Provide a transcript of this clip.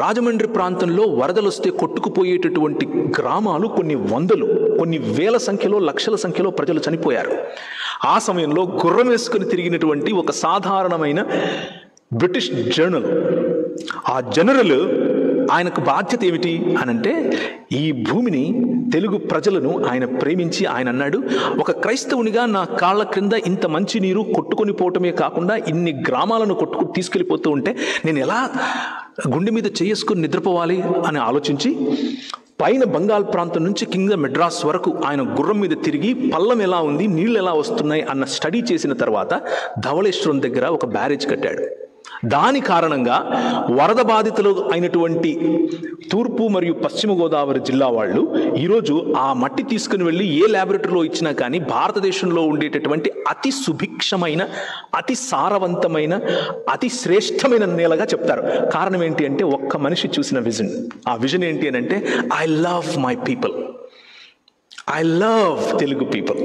రాజమండ్రి ప్రాంతంలో వరదలు వస్తే కొట్టుకుపోయేటటువంటి గ్రామాలు కొన్ని వందలు, కొన్ని వేల సంఖ్యలో, లక్షల సంఖ్యలో ప్రజలు చనిపోయారు. ఆ సమయంలో గుర్రం వేసుకుని తిరిగినటువంటి ఒక సాధారణమైన బ్రిటిష్ జనరల్, ఆ జనరల్ ఆయనకు బాధ్యత ఏమిటి అనంటే, ఈ భూమిని, తెలుగు ప్రజలను ఆయన ప్రేమించి ఆయన అన్నాడు, ఒక క్రైస్తవునిగా నా కాళ్ళ క్రింద ఇంత మంచి నీరు కొట్టుకొని పోవటమే కాకుండా ఇన్ని గ్రామాలను తీసుకెళ్ళిపోతూ ఉంటే నేను ఎలా గుండె మీద చేసుకుని నిద్రపోవాలి అని ఆలోచించి పైన బంగాల్ ప్రాంతం నుంచి కింద మెడ్రాస్ వరకు ఆయన గుర్రం మీద తిరిగి పల్లం ఎలా ఉంది, నీళ్ళు ఎలా వస్తున్నాయి అన్న స్టడీ చేసిన తర్వాత ధవళేశ్వరం దగ్గర ఒక బ్యారేజ్ కట్టాడు. దాని కారణంగా వరద బాధితులు అయినటువంటి తూర్పు మరియు పశ్చిమ గోదావరి జిల్లా వాళ్ళు ఈరోజు ఆ మట్టి తీసుకుని వెళ్ళి ఏ ల్యాబొరేటరీలో ఇచ్చినా కానీ భారతదేశంలో ఉండేటటువంటి అతి సుభిక్షమైన, అతి సారవంతమైన, అతి శ్రేష్టమైన నేలగా చెప్తారు. కారణం ఏంటి అంటే, ఒక్క మనిషి చూసిన విజన్. ఆ విజన్ ఏంటి అని అంటే, I love my people, I love Telugu people.